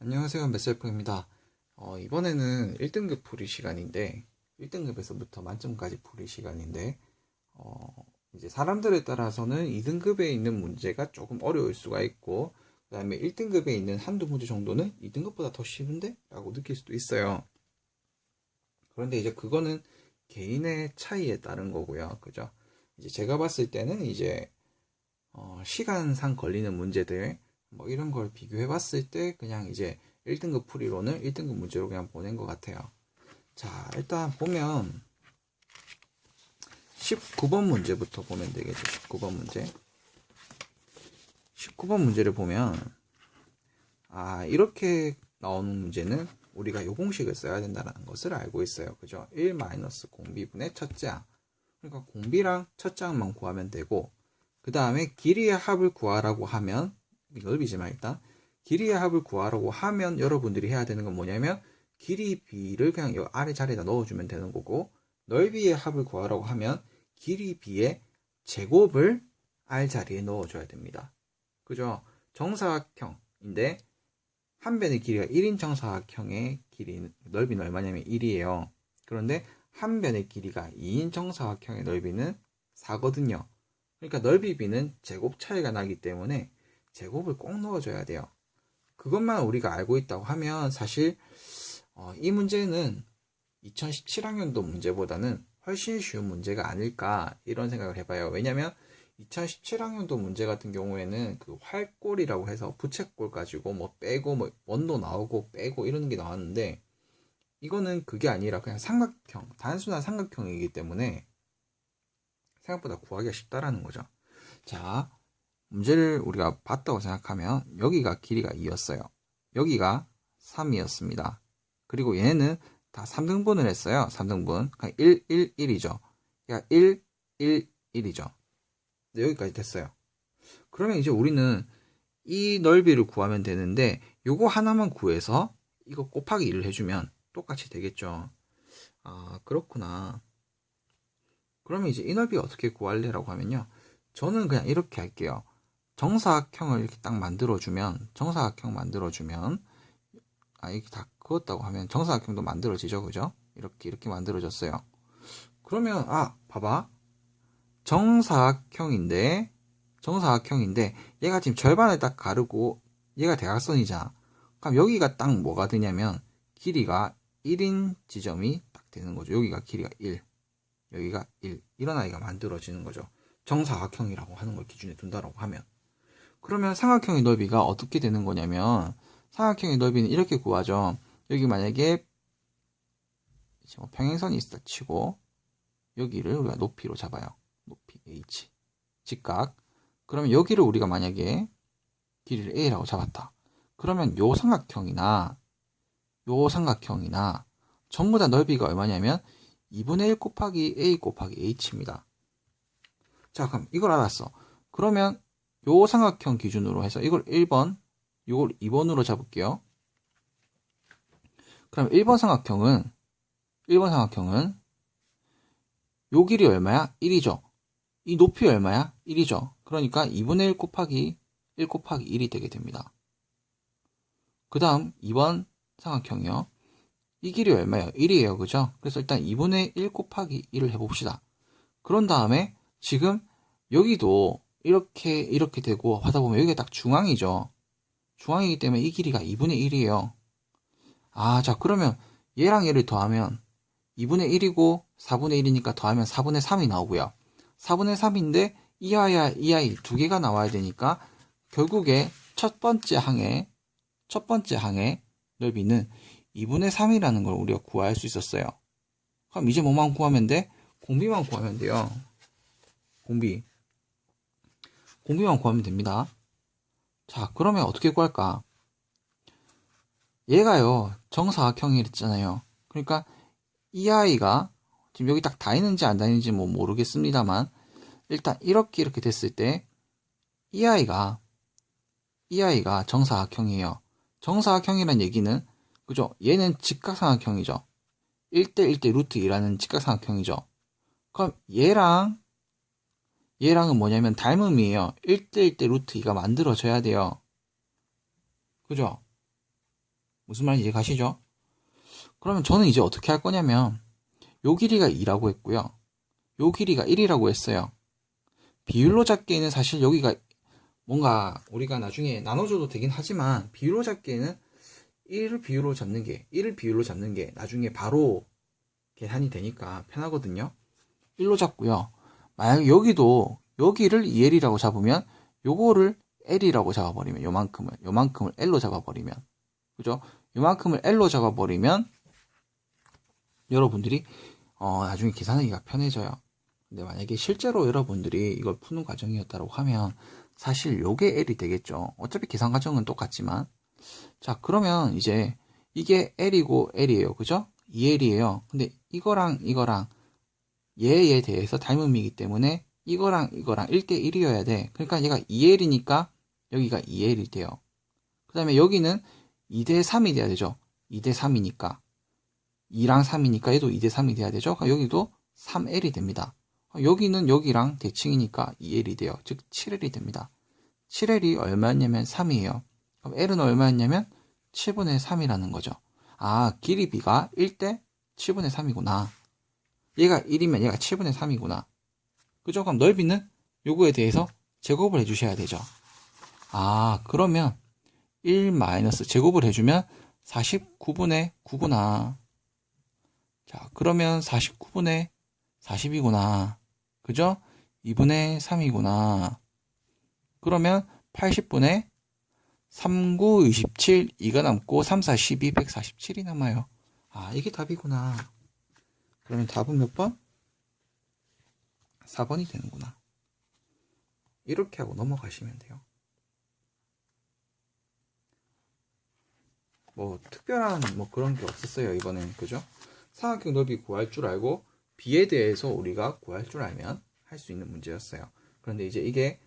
안녕하세요. 메셀프입니다. 이번에는 1등급 풀이 시간인데, 1등급에서부터 만점까지 풀이 시간인데, 이제 사람들에 따라서는 2등급에 있는 문제가 조금 어려울 수가 있고, 그 다음에 1등급에 있는 한두 문제 정도는 2등급보다 더 쉬운데? 라고 느낄 수도 있어요. 그런데 이제 그거는 개인의 차이에 따른 거고요. 그죠? 이제 제가 봤을 때는 이제, 시간상 걸리는 문제들, 뭐 이런 걸 비교해 봤을 때 그냥 이제 1등급 풀이로는 1등급 문제로 그냥 보낸 것 같아요. 자, 일단 보면 19번 문제부터 보면 되겠죠. 19번 문제. 19번 문제를 보면 이렇게 나오는 문제는 우리가 요 공식을 써야 된다는 것을 알고 있어요. 그죠? 1 공비분의 첫째 항. 그러니까 공비랑 첫째 항만 구하면 되고, 그 다음에 길이의 합을 구하라고 하면, 넓이지만 일단 길이의 합을 구하라고 하면 여러분들이 해야 되는 건 뭐냐면 길이 b를 그냥 이 아래 자리에다 넣어주면 되는 거고, 넓이의 합을 구하라고 하면 길이 b의 제곱을 r 자리에 넣어줘야 됩니다. 그죠? 정사각형인데 한 변의 길이가 1인 정사각형의 길이 넓이는 얼마냐면 1이에요. 그런데 한 변의 길이가 2인 정사각형의 넓이는 4거든요. 그러니까 넓이 b는 제곱 차이가 나기 때문에 제곱을 꼭 넣어줘야 돼요. 그것만 우리가 알고 있다고 하면 사실 이 문제는 2017학년도 문제보다는 훨씬 쉬운 문제가 아닐까 이런 생각을 해봐요. 왜냐면 2017학년도 문제 같은 경우에는 그 활골이라고 해서 부채꼴 가지고 뭐 빼고 뭐 원도 나오고 빼고 이런 게 나왔는데, 이거는 그게 아니라 그냥 삼각형, 단순한 삼각형이기 때문에 생각보다 구하기가 쉽다라는 거죠. 자, 문제를 우리가 봤다고 생각하면 여기가 길이가 2였어요. 여기가 3이었습니다. 그리고 얘는 다 3등분을 했어요. 3등분. 그러니까 1, 1, 1이죠. 그러니까 1, 1, 1이죠. 여기까지 됐어요. 그러면 이제 우리는 이 넓이를 구하면 되는데 요거 하나만 구해서 이거 곱하기 1을 해주면 똑같이 되겠죠. 아, 그렇구나. 그러면 이제 이 넓이 어떻게 구할래라고 하면요. 저는 그냥 이렇게 할게요. 정사각형을 이렇게 딱 만들어주면, 이렇게 다 그었다고 하면 정사각형도 만들어지죠. 그죠? 이렇게 만들어졌어요. 그러면, 봐봐. 정사각형인데, 얘가 지금 절반을 딱 가르고, 얘가 대각선이잖아. 그럼 여기가 딱 뭐가 되냐면, 길이가 1인 지점이 딱 되는 거죠. 여기가 길이가 1, 여기가 1. 이런 아이가 만들어지는 거죠. 정사각형이라고 하는 걸 기준에 둔다라고 하면. 그러면 삼각형의 넓이가 어떻게 되는 거냐면, 삼각형의 넓이는 이렇게 구하죠. 여기 만약에 평행선이 있다 치고 여기를 우리가 높이로 잡아요. 높이 h, 직각. 그러면 여기를 우리가 만약에 길이를 a라고 잡았다. 그러면 요 삼각형이나 전부 다 넓이가 얼마냐면 2분의 1 곱하기 a 곱하기 h입니다. 자, 그럼 이걸 알았어. 그러면 요 삼각형 기준으로 해서 이걸 1번, 이걸 2번으로 잡을게요. 그럼 1번 삼각형은 요 길이 얼마야? 1이죠. 이 높이 얼마야? 1이죠. 그러니까 2분의 1 곱하기 1이 되게 됩니다. 그 다음 2번 삼각형이요. 이 길이 얼마예요? 1이에요. 그죠? 그래서 일단 2분의 1 곱하기 1을 해봅시다. 그런 다음에 지금 여기도 이렇게 되고 하다 보면 여기가 딱 중앙이죠. 중앙이기 때문에 이 길이가 2분의 1이에요. 자, 그러면 얘랑 얘를 더하면 2분의 1이고 4분의 1이니까 더하면 4분의 3이 나오고요. 4분의 3인데 이 아이 두 개가 나와야 되니까 결국에 첫 번째 항의 넓이는 2분의 3이라는 걸 우리가 구할 수 있었어요. 그럼 이제 뭐만 구하면 돼? 공비만 구하면 돼요. 공비만 구하면 됩니다. 자, 그러면 어떻게 구할까? 얘가요, 정사각형이랬잖아요. 그러니까 이 아이가 지금 여기 딱 닿이는지 안 닿이는지 뭐 모르겠습니다만, 일단 이렇게 됐을 때 이 아이가 정사각형이에요. 정사각형이란 얘기는, 그죠? 얘는 직각삼각형이죠. 1대 1대 루트 2라는 직각삼각형이죠. 그럼 얘랑은 뭐냐면 닮음이에요. 1대 1대 루트 2가 만들어져야 돼요. 그죠? 무슨 말인지 이해가시죠? 그러면 저는 이제 어떻게 할 거냐면 요 길이가 2라고 했고요. 요 길이가 1이라고 했어요. 비율로 잡기에는 사실 여기가 뭔가 우리가 나중에 나눠줘도 되긴 하지만 비율로 잡기에는 1을 비율로 잡는 게 나중에 바로 계산이 되니까 편하거든요. 1로 잡고요. 만약에 여기를 2L이라고 잡으면 요거를 L이라고 잡아버리면 요만큼을 L로 잡아버리면 그죠? 요만큼을 L로 잡아버리면 여러분들이 나중에 계산하기가 편해져요. 근데 만약에 실제로 여러분들이 이걸 푸는 과정이었다고 하면 사실 요게 L이 되겠죠. 어차피 계산 과정은 똑같지만 자 그러면 이제 이게 L이고 L이에요. 그죠? 2L이에요. 근데 이거랑 얘에 대해서 닮음이기 때문에 이거랑 1대1이어야 돼. 그러니까 얘가 2L이니까 여기가 2L이 돼요. 그 다음에 여기는 2대3이 돼야 되죠. 2대3이니까 2랑 3이니까 얘도 2대3이 돼야 되죠. 그러니까 여기도 3L이 됩니다. 여기는 여기랑 대칭이니까 2L이 돼요. 즉 7L이 됩니다. 7L이 얼마였냐면 3이에요. 그럼 L은 얼마였냐면 7분의 3이라는 거죠. 아, 길이 B가 1대 7분의 3이구나. 얘가 1이면 얘가 7분의 3이구나. 그죠? 그럼 넓이는 요거에 대해서 제곱을 해주셔야 되죠. 아, 그러면 1 마이너스 제곱을 해주면 49분의 9구나. 자, 그러면 49분의 40이구나. 그죠? 2분의 3이구나. 그러면 80분의 3, 9, 27, 2가 남고 3, 4, 12, 147이 남아요. 아, 이게 답이구나. 그러면 답은 몇 번? 4번이 되는구나. 이렇게 하고 넘어가시면 돼요. 뭐 특별한 뭐 그런 게 없었어요 이번엔. 그죠? 사각형 넓이 구할 줄 알고 B에 대해서 우리가 구할 줄 알면 할 수 있는 문제였어요. 그런데 이제 이게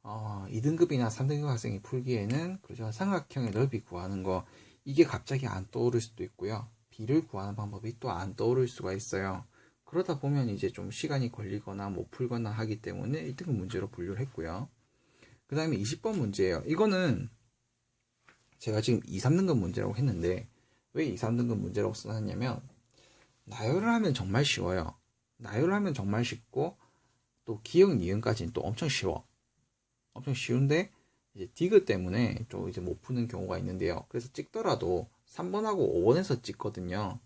2등급이나 3등급 학생이 풀기에는 그죠? 삼각형의 넓이 구하는 거 이게 갑자기 안 떠오를 수도 있고요. B를 구하는 방법이 또 안 떠오를 수가 있어요. 그러다 보면 이제 좀 시간이 걸리거나 못 풀거나 하기 때문에 1등급 문제로 분류를 했고요. 그 다음에 20번 문제예요. 이거는 제가 지금 2, 3등급 문제라고 했는데 왜 2, 3등급 문제라고 써놨냐면 나열을 하면 정말 쉬워요. 나열을 하면 정말 쉽고 또 기억, 니은까지는 또 엄청 쉬워. 엄청 쉬운데 이제 디귿 때문에 좀 이제 못 푸는 경우가 있는데요. 그래서 찍더라도 3번하고 5번에서 찍거든요.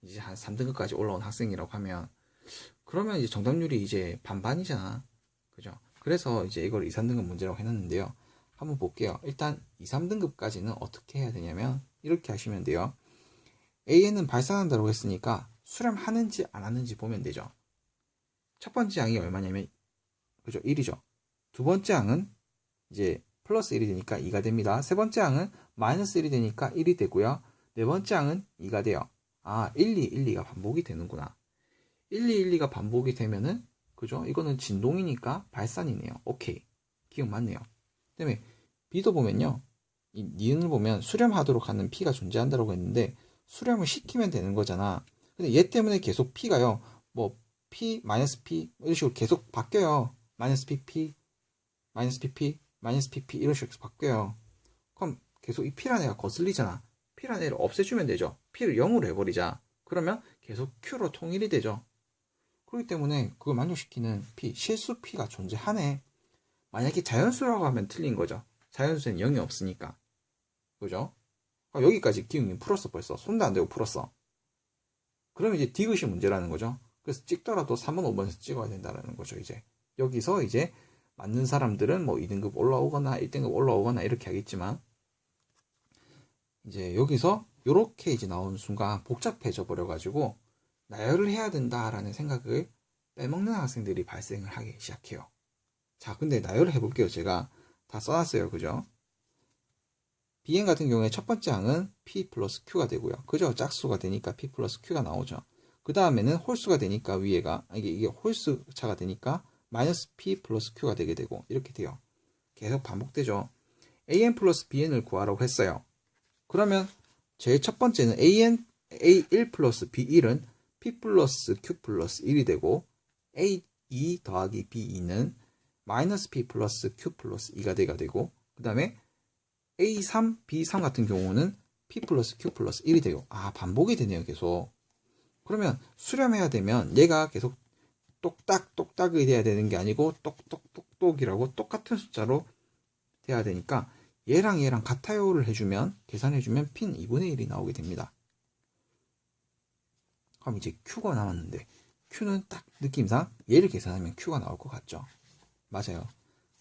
이제 한 3등급까지 올라온 학생이라고 하면 그러면 이제 정답률이 이제 반반이잖아. 그죠? 그래서 이제 이걸 2, 3등급 문제라고 해놨는데요. 한번 볼게요. 일단 2, 3등급까지는 어떻게 해야 되냐면 이렇게 하시면 돼요. AN은 발산한다고 했으니까 수렴하는지 안 하는지 보면 되죠. 첫 번째 항이 얼마냐면 그죠? 1이죠. 두 번째 항은 이제 플러스 1이 되니까 2가 됩니다. 세 번째 항은 마이너스 1이 되니까 1이 되고요. 네 번째 항은 2가 돼요. 아, 1, 2, 1, 2가 반복이 되는구나. 1, 2, 1, 2가 반복이 되면은 그죠? 이거는 진동이니까 발산이네요. 오케이. 기억 맞네요. 그 다음에 B도 보면요. 이 니은을 보면 수렴하도록 하는 P가 존재한다고 했는데 수렴을 시키면 되는 거잖아. 근데 얘 때문에 계속 P가요. 뭐 P, 마이너스 P 이런 식으로 계속 바뀌어요. 마이너스 PP, 마이너스 PP, 마이너스 PP 이런 식으로 계속 바뀌어요. 그럼 계속 이 P라는 애가 거슬리잖아. P라는 애를 없애주면 되죠. P를 0으로 해버리자. 그러면 계속 Q로 통일이 되죠. 그렇기 때문에 그걸 만족시키는 P, 실수 P가 존재하네. 만약에 자연수라고 하면 틀린 거죠. 자연수에는 0이 없으니까. 그죠? 여기까지 기웅님 풀었어 벌써. 손도 안 대고 풀었어. 그러면 이제 디귿이 문제라는 거죠. 그래서 찍더라도 3번, 5번에서 찍어야 된다는 거죠. 이제 여기서 이제 맞는 사람들은 뭐 2등급 올라오거나 1등급 올라오거나 이렇게 하겠지만 이제 여기서 이렇게 이제 나오는 순간 복잡해져 버려가지고 나열을 해야 된다라는 생각을 빼먹는 학생들이 발생을 하기 시작해요. 자, 근데 나열을 해볼게요. 제가 다 써놨어요. 그죠? Bn 같은 경우에 첫 번째 항은 P 플러스 Q가 되고요. 그죠? 짝수가 되니까 P 플러스 Q가 나오죠. 그 다음에는 홀수가 되니까 위에가, 이게 홀수 차가 되니까 마이너스 P 플러스 Q가 되게 되고, 이렇게 돼요. 계속 반복되죠. AN 플러스 BN을 구하라고 했어요. 그러면 제일 첫 번째는 A1 플러스 B1은 P 플러스 Q 플러스 1이 되고, A2 더하기 B2는 마이너스 P 플러스 Q 플러스 2가 되고, 그 다음에 A3, B3 같은 경우는 P 플러스 Q 플러스 1이 돼요. 아, 반복이 되네요, 계속. 그러면 수렴해야 되면 얘가 계속 똑딱똑딱이 돼야 되는 게 아니고 똑똑똑똑이라고 똑같은 숫자로 돼야 되니까 얘랑 얘랑 같아요를 해주면, 계산해주면 P는 2분의 1이 나오게 됩니다. 그럼 이제 Q가 남았는데, Q는 딱 느낌상 얘를 계산하면 Q가 나올 것 같죠? 맞아요.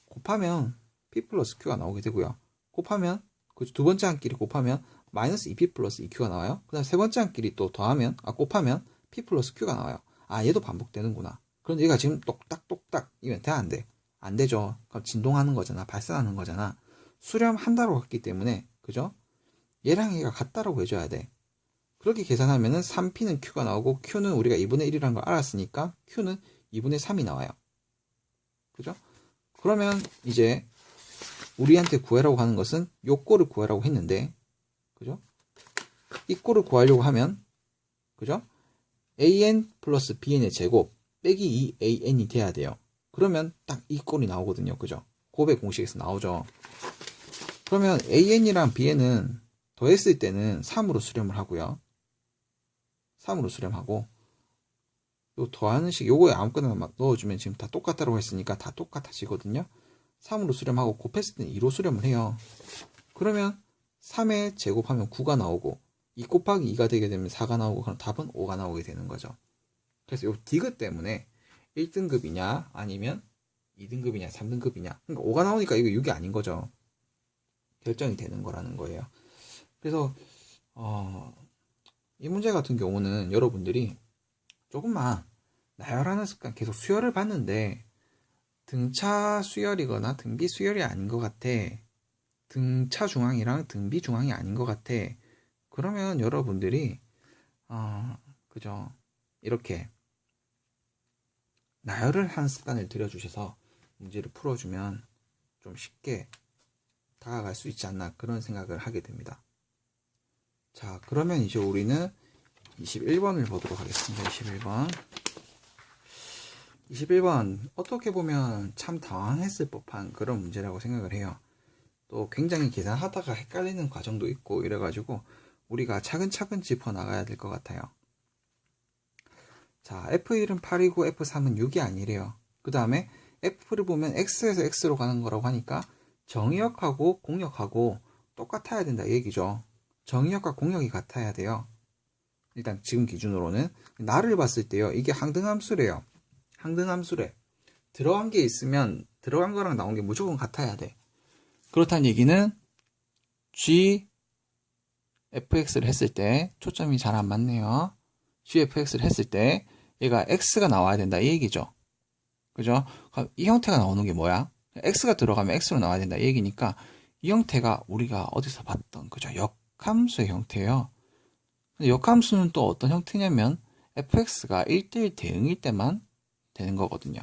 곱하면 P 플러스 Q가 나오게 되고요. 곱하면 그 두 번째 한끼리 곱하면 마이너스 2P 플러스 2Q가 나와요. 그 다음 세 번째 한끼리 또 더하면, 곱하면 P 플러스 Q가 나와요. 아, 얘도 반복되는구나. 그런데 얘가 지금 똑딱똑딱 이면 돼, 안 돼? 안 되죠. 그럼 진동하는 거잖아. 발생하는 거잖아. 수렴한다고 했기 때문에, 그죠? 얘랑 얘가 같다라고 해줘야 돼. 그렇게 계산하면은 3P는 Q가 나오고, Q는 우리가 2분의 1이라는 걸 알았으니까 Q는 2분의 3이 나와요. 그죠? 그러면 이제 우리한테 구하라고 하는 것은 요 꼴을 구하라고 했는데, 그죠? 이 꼴을 구하려고 하면, 그죠? an 플러스 bn의 제곱 빼기 2an이 돼야 돼요. 그러면 딱 이 꼴이 나오거든요. 그죠? 곱의 공식에서 나오죠. 그러면 an이랑 bn은 더했을 때는 3으로 수렴을 하고요. 3으로 수렴하고, 요 더하는 식, 요거에 아무거나 막 넣어주면 지금 다 똑같다고 했으니까 다 똑같아지거든요. 3으로 수렴하고 곱했을 때는 2로 수렴을 해요. 그러면 3에 제곱하면 9가 나오고, 2 곱하기 2가 되게 되면 4가 나오고, 그럼 답은 5가 나오게 되는 거죠. 그래서 요 디귿 때문에 1등급이냐 아니면 2등급이냐 3등급이냐, 그러니까 5가 나오니까 이거 6이 아닌 거죠. 결정이 되는 거라는 거예요. 그래서 이 문제 같은 경우는 여러분들이 조금만 나열하는 습관, 계속 수열을 봤는데 등차 수열이거나 등비 수열이 아닌 것 같아, 등차 중앙이랑 등비 중앙이 아닌 것 같아, 그러면 여러분들이 그죠, 이렇게 나열을 하는 습관을 들여주셔서 문제를 풀어주면 좀 쉽게 다가갈 수 있지 않나, 그런 생각을 하게 됩니다. 자, 그러면 이제 우리는 21번을 보도록 하겠습니다. 21번 어떻게 보면 참 당황했을 법한 그런 문제라고 생각을 해요. 또 굉장히 계산하다가 헷갈리는 과정도 있고 이래가지고 우리가 차근차근 짚어나가야 될 것 같아요. 자, F1은 8이고 F3은 6이 아니래요. 그 다음에 F를 보면 X에서 X로 가는 거라고 하니까 정의역하고 공역하고 똑같아야 된다 이 얘기죠. 정의역과 공역이 같아야 돼요. 일단 지금 기준으로는 나를 봤을 때요, 이게 항등함수래요. 항등함수래. 들어간 게 있으면 들어간 거랑 나온 게 무조건 같아야 돼. 그렇다는 얘기는 gfx를 했을 때, 초점이 잘 안 맞네요. gfx를 했을 때 얘가 x가 나와야 된다 이 얘기죠. 그죠? 이 형태가 나오는 게 뭐야? x가 들어가면 x로 나와야 된다 이 얘기니까 이 형태가 우리가 어디서 봤던, 그죠, 역함수의 형태예요. 근데 역함수는 또 어떤 형태냐면 fx가 1대1 대응일 때만 되는 거거든요.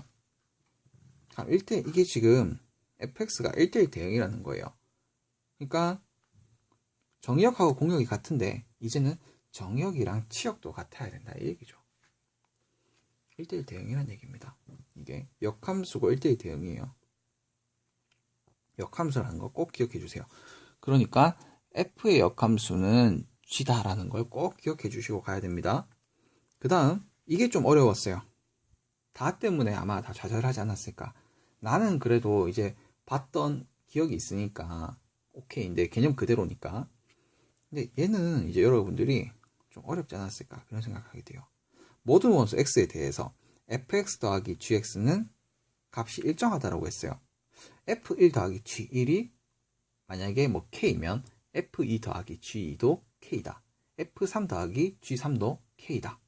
이게 지금 fx가 1대1 대응이라는 거예요. 그러니까 정의역하고 공역이 같은데 이제는 정의역이랑 치역도 같아야 된다 이 얘기죠. 1대1 대응이라는 얘기입니다. 이게 역함수고 1대1 대응이에요. 역함수라는 거 꼭 기억해 주세요. 그러니까 f의 역함수는 g다라는 걸 꼭 기억해 주시고 가야 됩니다. 그 다음 이게 좀 어려웠어요. 다 때문에 아마 다 좌절하지 않았을까. 나는 그래도 이제 봤던 기억이 있으니까 오케이인데, 개념 그대로니까. 근데 얘는 이제 여러분들이 좀 어렵지 않았을까, 그런 생각하게 돼요. 모든 원수 x에 대해서 fx 더하기 gx는 값이 일정하다라고 했어요. f1 더하기 g1이 만약에 뭐 k면 f2 더하기 g2도 k다. f3 더하기 g3도 k다.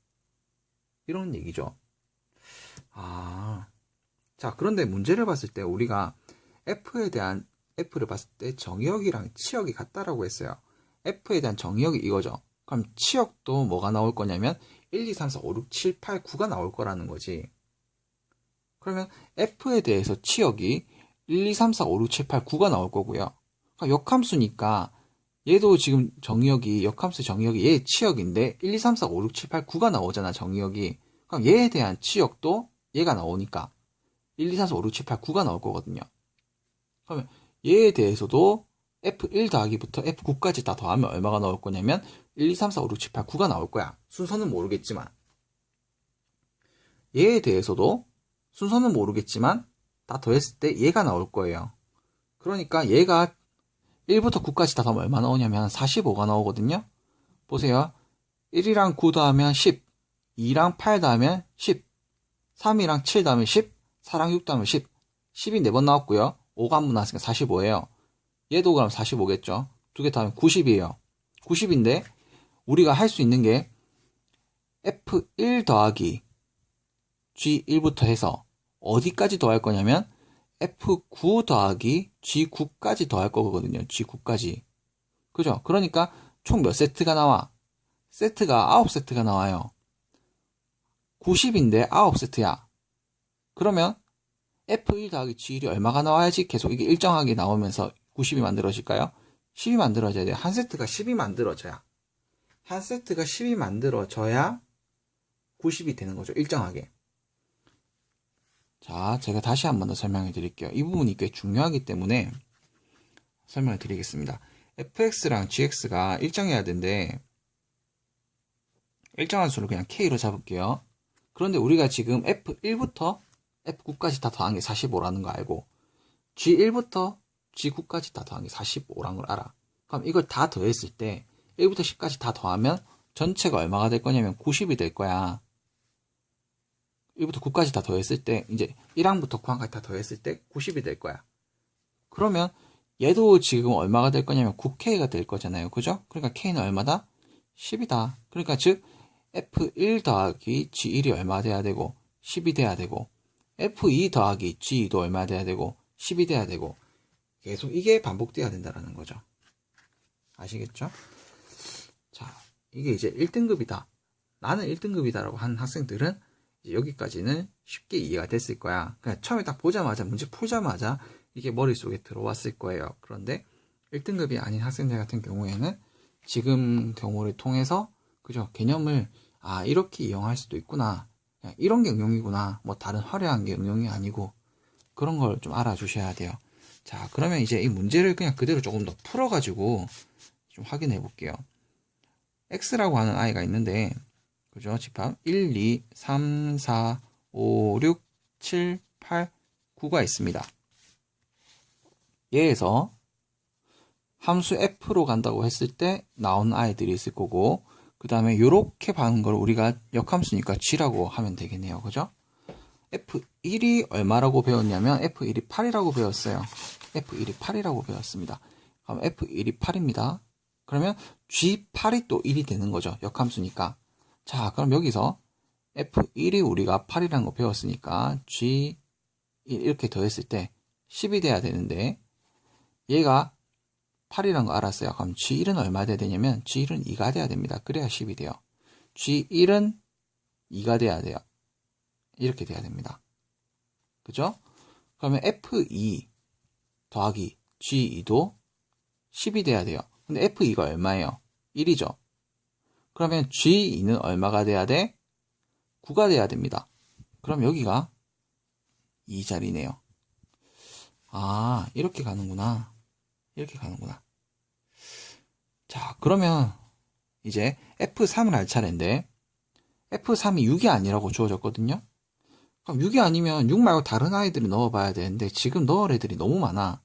이런 얘기죠. 자, 그런데 문제를 봤을 때 우리가 F를 봤을 때 정의역이랑 치역이 같다라고 했어요. F에 대한 정의역이 이거죠. 그럼 치역도 뭐가 나올 거냐면 1, 2, 3, 4, 5, 6, 7, 8, 9가 나올 거라는 거지. 그러면 F에 대해서 치역이 1, 2, 3, 4, 5, 6, 7, 8, 9가 나올 거고요. 그러니까 역함수니까 얘도 지금 정의역이, 역함수 정의역이 얘 치역인데 1, 2, 3, 4, 5, 6, 7, 8, 9가 나오잖아, 정의역이. 그럼 얘에 대한 치역도 얘가 나오니까 1, 2, 3, 4, 5, 6, 7, 8, 9가 나올 거거든요. 그러면 얘에 대해서도 F1 더하기부터 F9까지 다 더하면 얼마가 나올 거냐면 1, 2, 3, 4, 5, 6, 7, 8, 9가 나올 거야. 순서는 모르겠지만. 얘에 대해서도 순서는 모르겠지만 다 더했을 때 얘가 나올 거예요. 그러니까 얘가 1부터 9까지 다 더하면 얼마 나오냐면 45가 나오거든요. 보세요. 1이랑 9 더하면 10, 2랑 8 더하면 10, 3이랑 7 더하면 10, 4랑 6 더하면 10, 10이 4번 나왔고요. 5가 한 번 나왔으니까 45예요. 얘도 그럼 45겠죠. 두 개 더하면 90이에요. 90인데 우리가 할 수 있는 게 F1 더하기 G1부터 해서 어디까지 더할 거냐면 F9 더하기 G9까지 더할 거거든요. G9까지. 그죠? 그러니까 총 몇 세트가 나와? 세트가 9세트가 나와요. 90인데 9세트야. 그러면 F1 더하기 G1이 얼마가 나와야지 계속 이게 일정하게 나오면서 90이 만들어질까요? 10이 만들어져야 돼요. 한 세트가 10이 만들어져야. 한 세트가 10이 만들어져야 90이 되는 거죠. 일정하게. 자, 제가 다시 한 번 더 설명해 드릴게요. 이 부분이 꽤 중요하기 때문에 설명을 드리겠습니다. fx랑 gx가 일정해야 되는데 일정한 수를 그냥 k로 잡을게요. 그런데 우리가 지금 f1부터 f9까지 다 더한 게 45라는 거 알고 g1부터 g9까지 다 더한 게 45라는 걸 알아. 그럼 이걸 다 더했을 때 1부터 10까지 다 더하면 전체가 얼마가 될 거냐면 90이 될 거야. 1부터 9까지 다 더했을 때 이제 1항부터 9항까지 다 더했을 때 90이 될 거야. 그러면 얘도 지금 얼마가 될 거냐면 9K가 될 거잖아요. 그죠? 그러니까 K는 얼마다? 10이다. 그러니까 즉 F1 더하기 G1이 얼마 돼야 되고 10이 돼야 되고 F2 더하기 G2도 얼마 돼야 되고 10이 돼야 되고 계속 이게 반복돼야 된다는 거죠. 아시겠죠? 자, 이게 이제 1등급이다. 나는 1등급이다라고 하는 학생들은 이제 여기까지는 쉽게 이해가 됐을 거야. 그냥 처음에 딱 보자마자 문제 풀자마자 이게 머릿속에 들어왔을 거예요. 그런데 1등급이 아닌 학생들 같은 경우에는 지금 경우를 통해서 그죠? 개념을 이렇게 이용할 수도 있구나. 그냥 이런 게 응용이구나. 뭐 다른 화려한 게 응용이 아니고 그런 걸 좀 알아주셔야 돼요. 자, 그러면 이제 이 문제를 그냥 그대로 조금 더 풀어가지고 좀 확인해 볼게요. X라고 하는 아이가 있는데 그죠? 집합 1, 2, 3, 4, 5, 6, 7, 8, 9가 있습니다. 얘에서 함수 f로 간다고 했을 때 나오는 아이들이 있을 거고 그 다음에 이렇게 가는 걸 우리가 역함수니까 g라고 하면 되겠네요. 그죠? F1이 얼마라고 배웠냐면 F1이 8이라고 배웠어요. F1이 8이라고 배웠습니다. 그럼 F1이 8입니다. 그러면 G8이 또 1이 되는 거죠. 역함수니까. 자, 그럼 여기서 F1이 우리가 8이라는 거 배웠으니까 G1 이렇게 더했을 때 10이 돼야 되는데 얘가 8이라는 거 알았어요. 그럼 G1은 얼마 돼야 되냐면 G1은 2가 돼야 됩니다. 그래야 10이 돼요. G1은 2가 돼야 돼요. 이렇게 돼야 됩니다. 그죠? 그러면 F2 더하기 G2도 10이 돼야 돼요. 근데 F2가 얼마예요? 1이죠. 그러면 G2는 얼마가 돼야 돼? 9가 돼야 됩니다. 그럼 여기가 2자리네요. 이렇게 가는구나. 이렇게 가는구나. 자, 그러면 이제 F3을 할 차례인데 F3이 6이 아니라고 주어졌거든요. 그럼 6이 아니면 6 말고 다른 아이들이 넣어봐야 되는데 지금 넣을 애들이 너무 많아.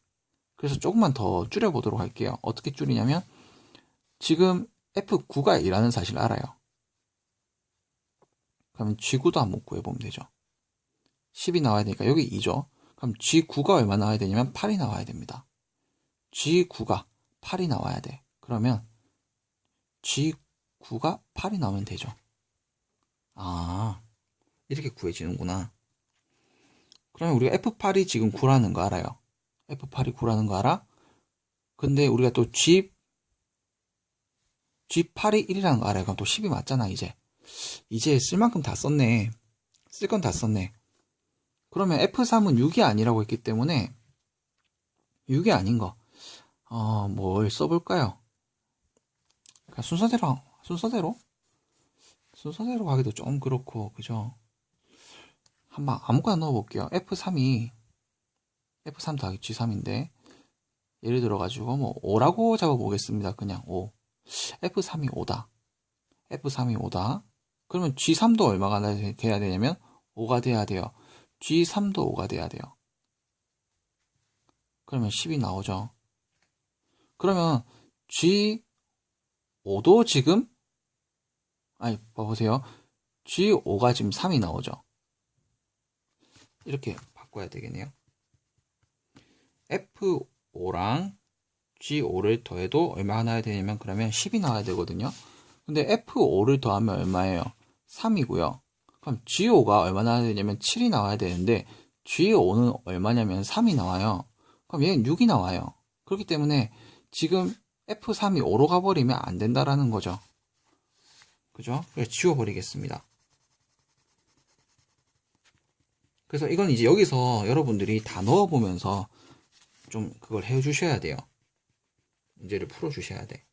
그래서 조금만 더 줄여보도록 할게요. 어떻게 줄이냐면 지금 F9가 2라는 사실을 알아요. 그러면 G9도 한번 구해보면 되죠. 10이 나와야 되니까 여기 2죠. 그럼 G9가 얼마 나와야 되냐면 8이 나와야 됩니다. G9가 8이 나와야 돼. 그러면 G9가 8이 나오면 되죠. 이렇게 구해지는구나. 그러면 우리가 F8이 지금 9라는 거 알아요. F8이 9라는 거 알아? 근데 우리가 또 G8이 1이라는 거 알아요. 그럼 또 10이 맞잖아, 이제. 이제 쓸 만큼 다 썼네. 쓸 건 다 썼네. 그러면 F3은 6이 아니라고 했기 때문에 6이 아닌 거. 뭘 써볼까요? 그냥 순서대로 가기도 좀 그렇고, 그죠? 한번 아무거나 넣어볼게요. F3 더하기 G3인데, 예를 들어가지고 뭐 5라고 잡아보겠습니다. 그냥 5. F3이 5다. F3이 5다. 그러면 G3도 얼마가 돼야 되냐면 5가 돼야 돼요. G3도 5가 돼야 돼요. 그러면 10이 나오죠. 그러면 G5도 지금 아니 봐보세요. G5가 지금 3이 나오죠. 이렇게 바꿔야 되겠네요. F5랑 G5를 더해도 얼마가 나와야 되냐면 그러면 10이 나와야 되거든요. 근데 F5를 더하면 얼마예요? 3이고요. 그럼 G5가 얼마 나와야 되냐면 7이 나와야 되는데 G5는 얼마냐면 3이 나와요. 그럼 얘는 6이 나와요. 그렇기 때문에 지금 F3이 5로 가버리면 안 된다라는 거죠. 그죠? 그래서 지워버리겠습니다. 그래서 이건 이제 여기서 여러분들이 다 넣어보면서 좀 그걸 해주셔야 돼요. 문제를 풀어주셔야 돼.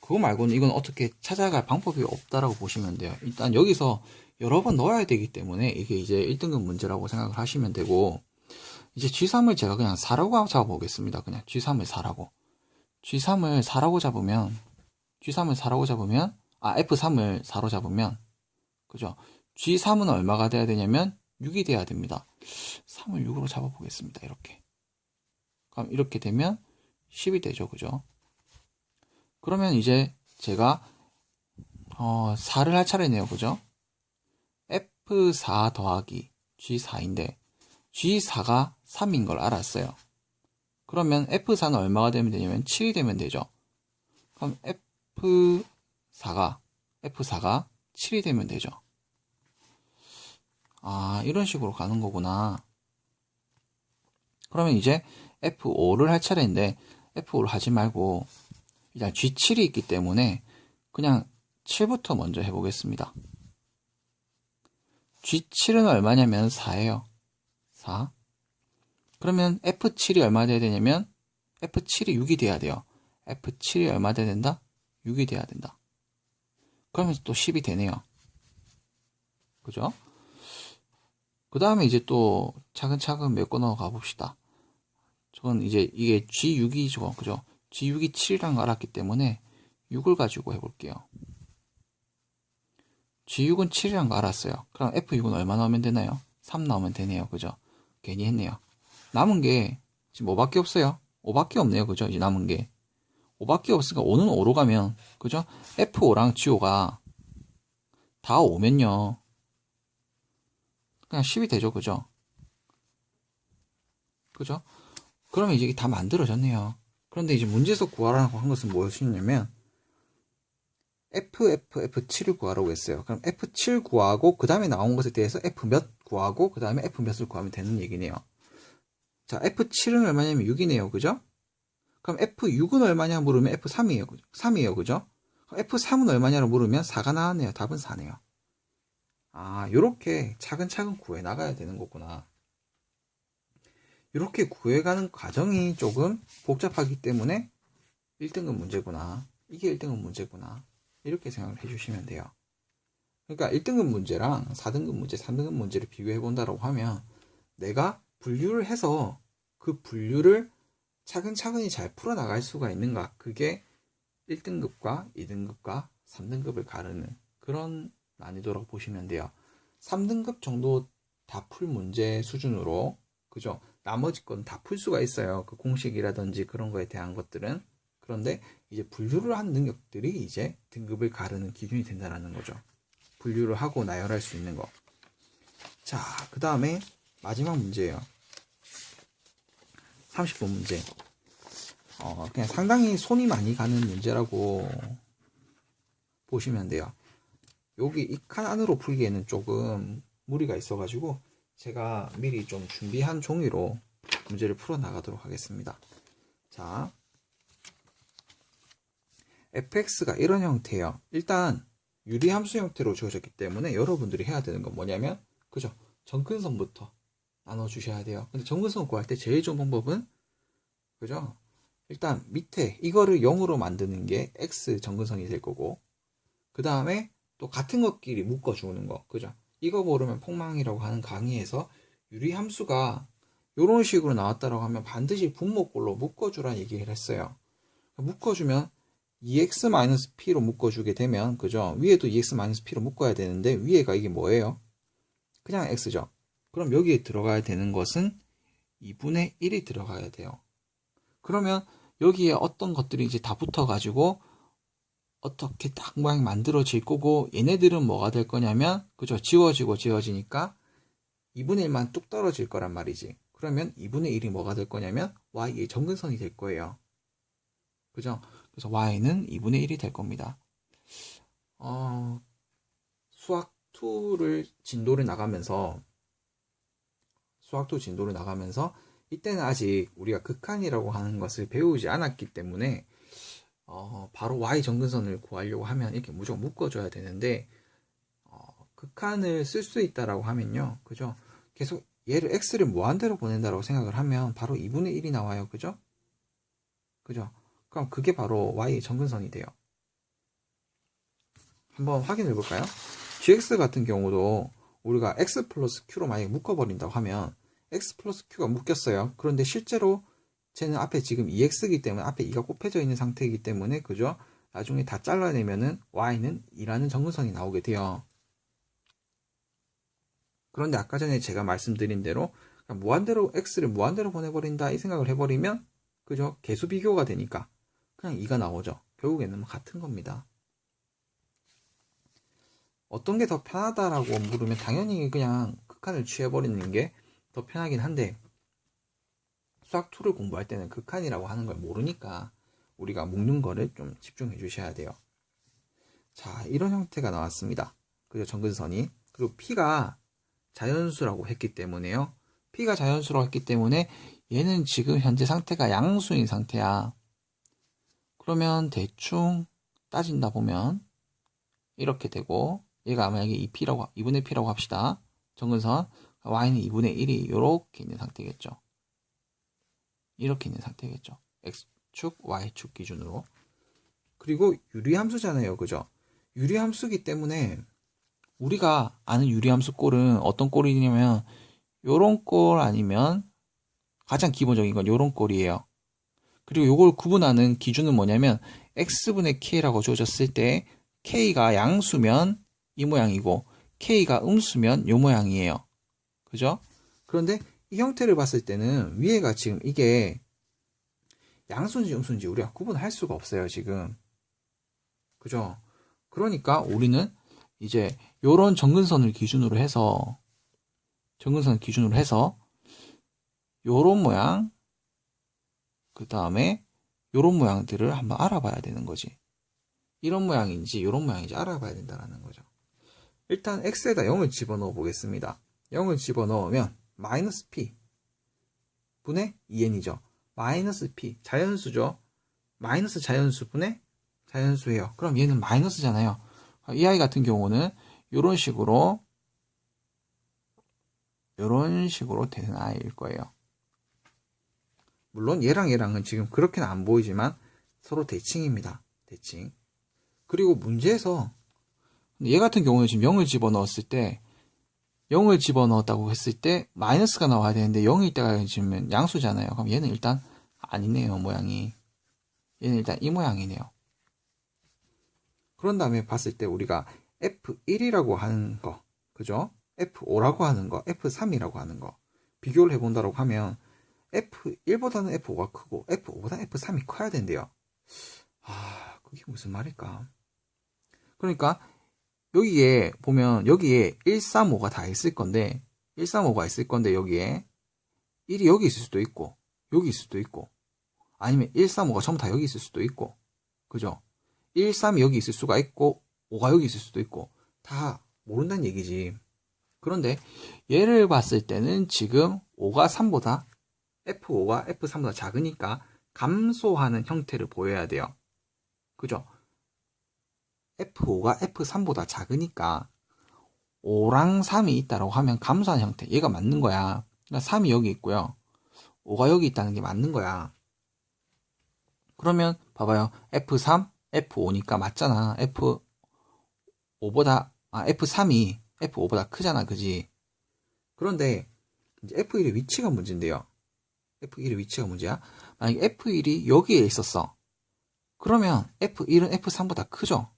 그거 말고는 이건 어떻게 찾아갈 방법이 없다라고 보시면 돼요. 일단 여기서 여러 번 넣어야 되기 때문에 이게 이제 1등급 문제라고 생각을 하시면 되고, 이제 G3을 제가 그냥 4라고 잡아보겠습니다. 그냥 G3을 4라고. G3을 4라고 잡으면, F3을 4로 잡으면, 그죠? G3은 얼마가 돼야 되냐면 6이 돼야 됩니다. 3을 6으로 잡아보겠습니다. 이렇게. 그럼 이렇게 되면 10이 되죠. 그죠? 그러면 이제 제가 4를 할 차례네요. 그죠? F4 더하기 G4인데 G4가 3인 걸 알았어요. 그러면 F4는 얼마가 되면 되냐면 7이 되면 되죠. 그럼 F4가 7이 되면 되죠. 아, 이런 식으로 가는 거구나. 그러면 이제 F5를 할 차례인데 F5를 하지 말고 일단 G7이 있기 때문에 그냥 7부터 먼저 해보겠습니다. G7은 얼마냐면 4예요. 4. 그러면 F7이 얼마 돼야 되냐면 F7이 6이 돼야 돼요. F7이 얼마 돼야 된다? 6이 돼야 된다. 그러면 또 10이 되네요. 그죠? 그 다음에 이제 또 차근차근 메꿔 넣어가 봅시다. 저건 이제 이게 G6이죠. 그죠? G6이 7이라는 걸 알았기 때문에 6을 가지고 해볼게요. G6은 7이라는 거 알았어요. 그럼 F6은 얼마 나오면 되나요? 3 나오면 되네요. 그죠? 괜히 했네요. 남은 게 지금 5밖에 없어요. 5밖에 없네요. 그죠? 이제 남은 게 5밖에 없으니까 5는 5로 가면, 그죠? F5랑 G5가 다 5면요. 그냥 10이 되죠. 그죠? 그죠? 그러면 이제 다 만들어졌네요. 그런데 이제 문제에서 구하라고 한 것은 무엇이냐면 F7을 구하라고 했어요. 그럼 F7 구하고 그 다음에 나온 것에 대해서 F 몇 구하고 그 다음에 F 몇을 구하면 되는 얘기네요. 자, F7은 얼마냐면 6이네요. 그죠? 그럼 F6은 얼마냐 물으면 F3이에요. 3이에요. 그죠? F3은 얼마냐로 물으면 4가 나왔네요. 답은 4네요. 아, 요렇게 차근차근 구해 나가야 되는 거구나. 이렇게 구해가는 과정이 조금 복잡하기 때문에 1등급 문제구나. 이게 1등급 문제구나. 이렇게 생각을 해주시면 돼요. 그러니까 1등급 문제랑 4등급 문제, 3등급 문제를 비교해 본다고 하면 내가 분류를 해서 그 분류를 차근차근히 잘 풀어나갈 수가 있는가. 그게 1등급과 2등급과 3등급을 가르는 그런 난이도라고 보시면 돼요. 3등급 정도 다 풀 문제 수준으로, 그죠? 나머지 건 다 풀 수가 있어요. 그 공식이라든지 그런 거에 대한 것들은. 그런데 이제 분류를 한 능력들이 이제 등급을 가르는 기준이 된다는 거죠. 분류를 하고 나열할 수 있는 거. 자, 그 다음에 마지막 문제예요. 30번 문제. 그냥 상당히 손이 많이 가는 문제라고 보시면 돼요. 여기 이 칸 안으로 풀기에는 조금 무리가 있어가지고 제가 미리 좀 준비한 종이로 문제를 풀어 나가도록 하겠습니다. 자, fx가 이런 형태예요. 일단 유리함수 형태로 주어졌기 때문에 여러분들이 해야 되는 건 뭐냐면, 그죠? 정근선부터 나눠주셔야 돼요. 근데 정근선 구할 때 제일 좋은 방법은, 그죠? 일단 밑에 이거를 0으로 만드는 게 x 정근선이 될 거고, 그 다음에 또 같은 것끼리 묶어주는 거, 그죠? 이거 모르면 폭망이라고 하는 강의에서 유리함수가 이런 식으로 나왔다라고 하면 반드시 분모꼴로 묶어주라는 얘기를 했어요. 묶어주면 EX-P로 묶어주게 되면, 그죠? 위에도 EX-P로 묶어야 되는데, 위에가 이게 뭐예요? 그냥 X죠. 그럼 여기에 들어가야 되는 것은 2분의 1이 들어가야 돼요. 그러면 여기에 어떤 것들이 이제 다 붙어가지고, 어떻게 딱 모양이 만들어질 거고, 얘네들은 뭐가 될 거냐면, 그죠? 지워지니까 2분의 1만 뚝 떨어질 거란 말이지. 그러면 2분의 1이 뭐가 될 거냐면, Y의 정근선이 될 거예요. 그죠? 그래서 Y는 2분의 1이 될 겁니다. 수학 2를 진도를 나가면서 이때는 아직 우리가 극한이라고 하는 것을 배우지 않았기 때문에 바로 Y 정근선을 구하려고 하면 이렇게 무조건 묶어줘야 되는데 극한을 쓸 수 있다라고 하면요, 그죠? 계속 얘를 X를 무한대로 보낸다라고 생각을 하면 바로 2분의 1이 나와요, 그죠? 그럼 그게 바로 Y의 정근선이 돼요. 한번 확인해 볼까요? GX 같은 경우도 우리가 X 플러스 Q로 만약에 묶어버린다고 하면 X 플러스 Q가 묶였어요. 그런데 실제로 쟤는 앞에 지금 2X이기 때문에 앞에 2가 곱해져 있는 상태이기 때문에, 그죠? 나중에 다 잘라내면은 Y는 2라는 정근선이 나오게 돼요. 그런데 아까 전에 제가 말씀드린 대로 무한대로 X를 무한대로 보내버린다 이 생각을 해버리면, 그죠? 개수 비교가 되니까 그냥 2가 나오죠. 결국에는 같은 겁니다. 어떤 게 더 편하다라고 물으면 당연히 그냥 극한을 취해버리는 게 더 편하긴 한데, 수학 2를 공부할 때는 극한이라고 하는 걸 모르니까 우리가 묶는 거를 좀 집중해 주셔야 돼요. 자, 이런 형태가 나왔습니다. 그죠? 정근선이. 그리고 P가 자연수라고 했기 때문에요. P가 자연수라고 했기 때문에 얘는 지금 현재 상태가 양수인 상태야. 그러면 대충 따진다 보면 이렇게 되고, 얘가 만약에 2분의 P라고 합시다. 정근선. Y는 2분의 1이 이렇게 있는 상태겠죠. 이렇게 있는 상태겠죠. X축, Y축 기준으로. 그리고 유리함수잖아요. 그죠? 유리함수기 때문에 우리가 아는 유리함수 꼴은 어떤 꼴이냐면 요런 꼴 아니면 가장 기본적인 건 요런 꼴이에요. 그리고 요걸 구분하는 기준은 뭐냐면 X분의 K라고 주어졌을 때 K가 양수면 이 모양이고 K가 음수면 요 모양이에요. 그죠? 그런데 이 형태를 봤을 때는 위에가 지금 이게 양수인지 음수인지 우리가 구분할 수가 없어요, 지금. 그죠? 그러니까 우리는 이제 요런 정근선을 기준으로 해서 요런 모양, 그 다음에 요런 모양들을 한번 알아봐야 되는 거지. 이런 모양인지 요런 모양인지 알아봐야 된다는 거죠. 일단 X에다 0을 집어넣어 보겠습니다. 0을 집어넣으면 마이너스 P 분의 2n이죠. 마이너스 P 자연수죠. 마이너스 자연수 분의 자연수예요. 그럼 얘는 마이너스잖아요. 이 아이 같은 경우는 이런 식으로 되는 아이일 거예요. 물론 얘랑은 지금 그렇게는 안 보이지만 서로 대칭입니다. 대칭. 그리고 문제에서 얘 같은 경우는 지금 0을 집어넣었다고 했을 때 마이너스가 나와야 되는데 0일 때가 지금 양수잖아요. 그럼 얘는 일단 아니네요, 모양이. 얘는 일단 이 모양이네요. 그런 다음에 봤을 때 우리가 F1이라고 하는 거, 그죠? F5라고 하는 거, F3이라고 하는 거 비교를 해본다고 하면 F1보다는 F5가 크고 F5보다는 F3이 커야 된대요. 그게 무슨 말일까? 그러니까 여기에 보면 여기에 135가 다 있을 건데 135가 있을 건데 여기에 1이 여기 있을 수도 있고 여기 있을 수도 있고 아니면 135가 전부 다 여기 있을 수도 있고, 그죠? 13이 여기 있을 수가 있고 5가 여기 있을 수도 있고 다 모른다는 얘기지. 그런데 얘를 봤을 때는 지금 5가 3보다 F5가 F3보다 작으니까 감소하는 형태를 보여야 돼요. 그죠? F5가 F3보다 작으니까 5랑 3이 있다라고 하면 감소하는 형태. 얘가 맞는 거야. 그러니까 3이 여기 있고요. 5가 여기 있다는 게 맞는 거야. 그러면 봐봐요. F3, F5니까 맞잖아. F3이 F5보다 크잖아. 그지? 그런데 이제 F1의 위치가 문제인데요. F1의 위치가 문제야. 만약에 F1이 여기에 있었어. 그러면 F1은 F3보다 크죠?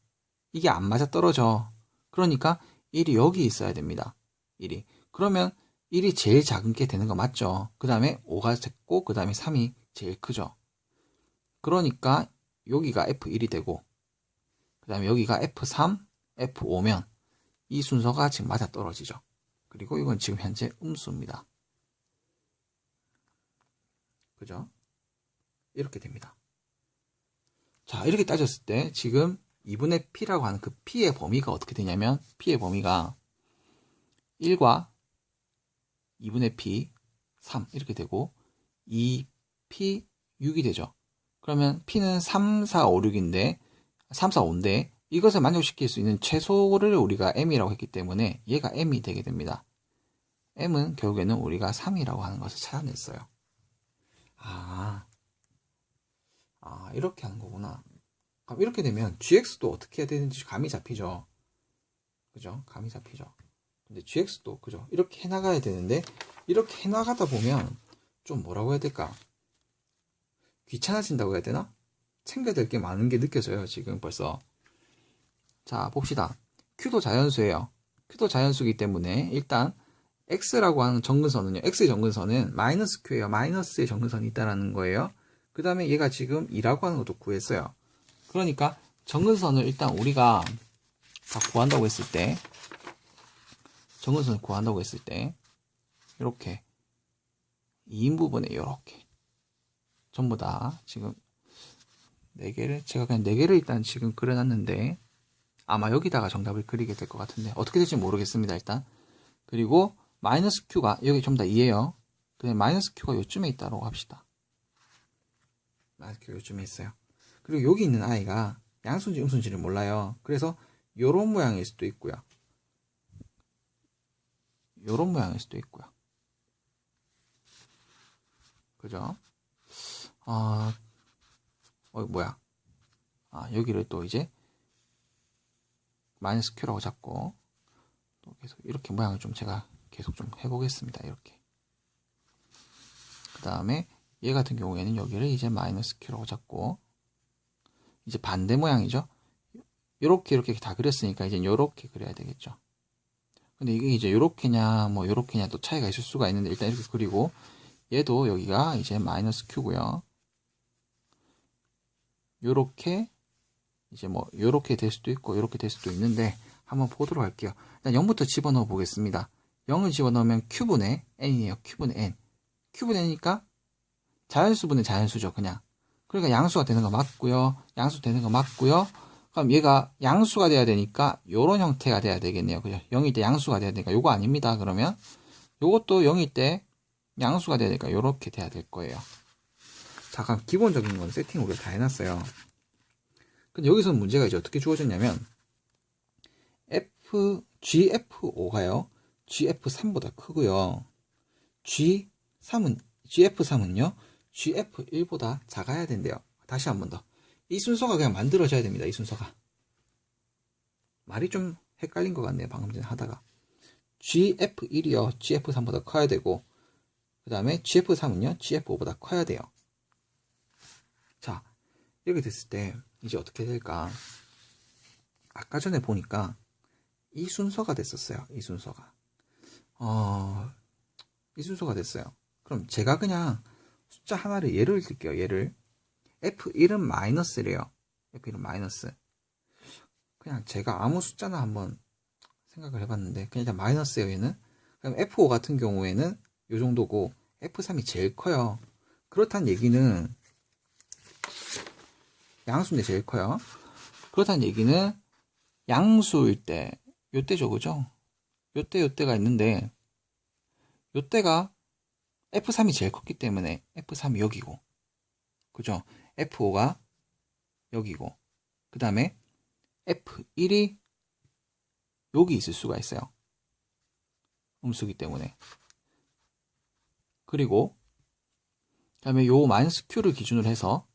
이게 안 맞아 떨어져. 그러니까 1이 여기 있어야 됩니다. 1이. 그러면 1이 제일 작은 게 되는 거 맞죠? 그 다음에 5가 작고, 그 다음에 3이 제일 크죠? 그러니까 여기가 F1이 되고, 그 다음에 여기가 F3, F5면 이 순서가 지금 맞아 떨어지죠. 그리고 이건 지금 현재 음수입니다. 그죠? 이렇게 됩니다. 자, 이렇게 따졌을 때 지금 2분의 P라고 하는 그 P의 범위가 어떻게 되냐면, P의 범위가 1과 2분의 P, 3 이렇게 되고 2P, 6이 되죠. 그러면 P는 3, 4, 5, 6인데 3, 4, 5인데 이것을 만족시킬 수 있는 최소를 우리가 M이라고 했기 때문에 얘가 M이 되게 됩니다. M은 결국에는 우리가 3이라고 하는 것을 찾아냈어요. 이렇게 하는 거구나. 그럼 이렇게 되면 GX도 어떻게 해야 되는지 감이 잡히죠. 그죠? 감이 잡히죠. 근데 GX도, 그죠? 이렇게 해나가야 되는데, 이렇게 해나가다 보면, 좀 뭐라고 해야 될까? 귀찮아진다고 해야 되나? 챙겨야 될 게 많은 게 느껴져요, 지금 벌써. 자, 봅시다. Q도 자연수예요. Q도 자연수이기 때문에, 일단, X라고 하는 정근선은요, X의 정근선은 마이너스 Q예요. 마이너스의 정근선이 있다는 거예요. 그 다음에 얘가 지금 2라고 하는 것도 구했어요. 그러니까, 정근선을 일단 우리가 다 구한다고 했을 때, 정근선을 구한다고 했을 때 이렇게 2인 부분에 이렇게 전부 다 지금 4개를 제가 그냥 4개를 일단 지금 그려놨는데 아마 여기다가 정답을 그리게 될 것 같은데 어떻게 될지 모르겠습니다. 일단 그리고 마이너스 Q가 여기 전부 다 2예요. 그냥 마이너스 Q가 요쯤에 있다고 합시다. 마이너스 Q가 요쯤에 있어요. 그리고 여기 있는 아이가 양수인지 음수인지를 몰라요. 그래서 요런 모양일 수도 있고요. 요런 모양일 수도 있고요. 그죠? 뭐야? 여기를 또 이제 마이너스 Q라고 잡고 또 계속 이렇게 모양을 좀 제가 계속 좀 해보겠습니다. 이렇게. 그 다음에 얘 같은 경우에는 여기를 이제 마이너스 Q라고 잡고 이제 반대 모양이죠? 요렇게 이렇게 다 그렸으니까 이제 요렇게 그려야 되겠죠. 근데 이게 이제 요렇게냐 뭐 요렇게냐 또 차이가 있을 수가 있는데 일단 이렇게 그리고 얘도 여기가 이제 마이너스 Q고요. 요렇게 이제 뭐 요렇게 될 수도 있고 요렇게 될 수도 있는데 한번 보도록 할게요. 일단 0부터 집어넣어 보겠습니다. 0을 집어넣으면 Q분의 N이에요. Q분의 N. Q분의 N이니까 자연수분의 자연수죠. 그냥. 그러니까 양수가 되는 거 맞고요. 양수 되는 거 맞고요. 그럼 얘가 양수가 돼야 되니까 요런 형태가 돼야 되겠네요. 그죠? 0일 때 양수가 돼야 되니까 요거 아닙니다. 그러면 요것도 0일 때 양수가 돼야 되니까 요렇게 돼야 될 거예요. 자, 그럼 기본적인 건 세팅을 우리가 다 해놨어요. 근데 여기서 문제가 이제 어떻게 주어졌냐면 GF5가요. GF3보다 크고요. GF3은요. GF1보다 작아야 된대요. 다시 한 번 더. 이 순서가 그냥 만들어져야 됩니다. 이 순서가. 말이 좀 헷갈린 것 같네요. 방금 전에 하다가. GF1이요. GF3보다 커야 되고 그 다음에 GF3은요. GF5보다 커야 돼요. 자, 이렇게 됐을 때 이제 어떻게 될까? 아까 전에 보니까 이 순서가 됐었어요. 이 순서가. 이 순서가 됐어요. 그럼 제가 그냥 숫자 하나를 예를 들게요. 얘를 F1은 마이너스래요. F1은 마이너스. 그냥 제가 아무 숫자나 한번 생각을 해봤는데 그냥 일단 마이너스예요. 얘는. 그럼 F5 같은 경우에는 요 정도고 F3이 제일 커요. 그렇다는 얘기는 양수인데 제일 커요. 그렇다는 얘기는 양수일 때 요때죠. 그죠? 요때가 있는데 요때가 F3이 제일 컸기 때문에 F3이 여기고 그죠? F5가 여기고 그 다음에 F1이 여기 있을 수가 있어요. 음수기 때문에. 그리고 그 다음에 요 마이너스 Q를 기준으로 해서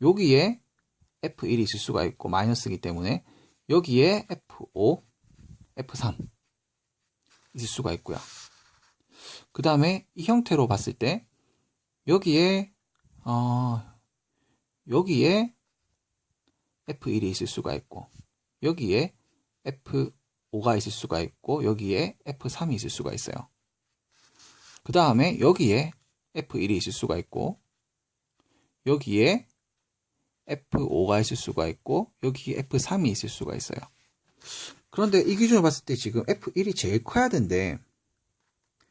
여기에 F1이 있을 수가 있고 마이너스이기 때문에 여기에 F5, F3 있을 수가 있고요. 그 다음에 이 형태로 봤을 때 여기에 여기에 F1이 있을 수가 있고 여기에 F5가 있을 수가 있고 여기에 F3이 있을 수가 있어요. 그 다음에 여기에 F1이 있을 수가 있고 여기에 F5가 있을 수가 있고 여기에 F3이 있을 수가 있어요. 그런데 이 기준으로 봤을 때 지금 F1이 제일 커야 된대.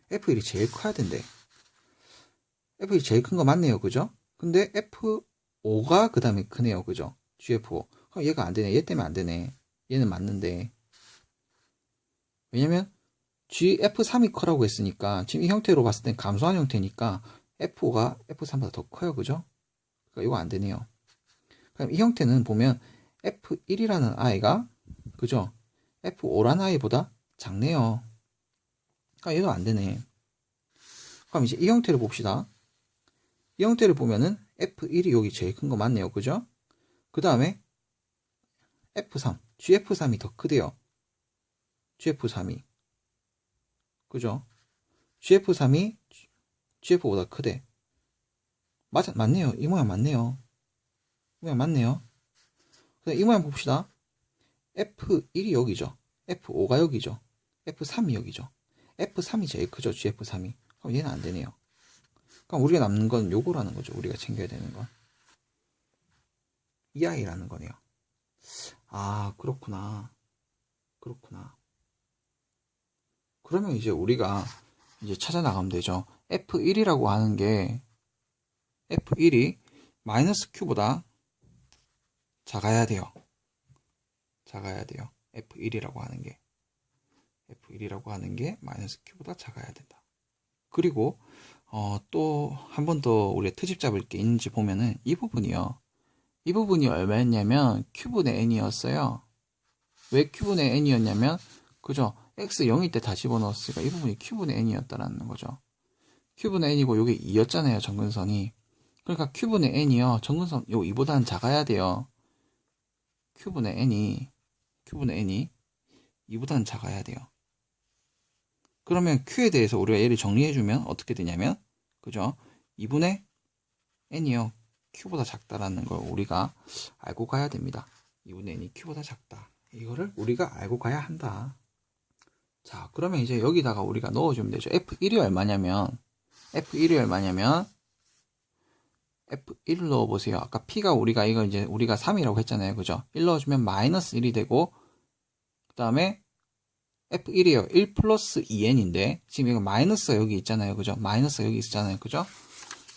F1이 제일 커야 된대. F1이 제일 큰 거 맞네요. 그죠? 근데 F5가 그 다음에 크네요. 그죠? GF5. 그럼 얘가 안 되네. 얘 때문에 안 되네. 얘는 맞는데. 왜냐면 GF3이 커라고 했으니까 지금 이 형태로 봤을 땐 감소한 형태니까 F5가 F3보다 더 커요. 그죠? 그러니까 이거 안 되네요. 그럼 이 형태는 보면 F1이라는 아이가 그죠? F5라는 아이보다 작네요. 그러니까 얘도 안 되네. 그럼 이제 이 형태를 봅시다. 이 형태를 보면은 F1이 여기 제일 큰 거 맞네요. 그죠? 그 다음에 F3, GF3이 더 크대요. GF3이. 그죠? GF3이 GF5보다 크대. 맞네요. 이 모양 맞네요. 이 모양 맞네요. 이 모양 봅시다. F1이 여기죠. F5가 여기죠. F3이 여기죠. F3이 제일 크죠. GF3이. 그럼 얘는 안 되네요. 그럼 우리가 남는 건 요거라는 거죠. 우리가 챙겨야 되는 건. 이 아이라는 거네요. 아, 그렇구나. 그렇구나. 그러면 이제 우리가 이제 찾아 나가면 되죠. F1이라고 하는 게 F1이 마이너스 Q보다 작아야 돼요. 작아야 돼요. F1이라고 하는 게. F1이라고 하는 게 마이너스 Q보다 작아야 된다. 그리고 또 한 번 더 우리가 트집 잡을 게 있는지 보면은 이 부분이요. 이 부분이 얼마였냐면 Q분의 N이었어요. 왜 Q분의 N이었냐면 그죠? X 0일 때 다 집어넣었으니까 이 부분이 Q분의 N이었다라는 거죠. Q분의 N이고 요게 2였잖아요. 정근선이. 그러니까 Q분의 N이요. 정근선 요 2보다는 작아야 돼요. Q분의 N이 2보다는 작아야 돼요. 그러면 Q에 대해서 우리가 얘를 정리해주면 어떻게 되냐면 그죠? 2분의 N이요. Q보다 작다라는 걸 우리가 알고 가야 됩니다. 2분의 N이 Q보다 작다. 이거를 우리가 알고 가야 한다. 자, 그러면 이제 여기다가 우리가 넣어주면 되죠. F1이 얼마냐면 F1을 넣어보세요. 아까 P가 우리가 이거 이제 우리가 3이라고 했잖아요. 그죠? 1 넣어주면 마이너스 1이 되고 그 다음에 F1이에요. 1 플러스 2N인데 지금 이거 마이너스가 여기 있잖아요. 그죠? 마이너스가 여기 있잖아요. 그죠?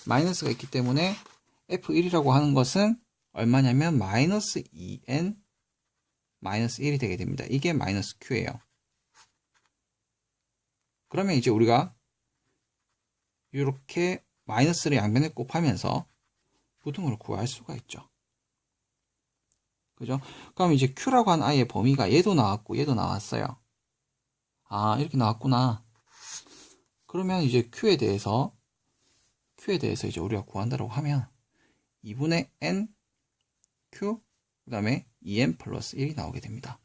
마이너스가 있기 때문에 F1이라고 하는 것은 얼마냐면 마이너스 2N 마이너스 1이 되게 됩니다. 이게 마이너스 Q예요. 그러면 이제 우리가 이렇게 마이너스를 양변에 곱하면서 부등호를 구할 수가 있죠. 그죠? 그럼 이제 Q라고 하는 아이의 범위가 얘도 나왔고 얘도 나왔어요. 아, 이렇게 나왔구나. 그러면 이제 Q에 대해서 이제 우리가 구한다고 하면 2분의 N Q 그 다음에 2N 플러스 1이 나오게 됩니다.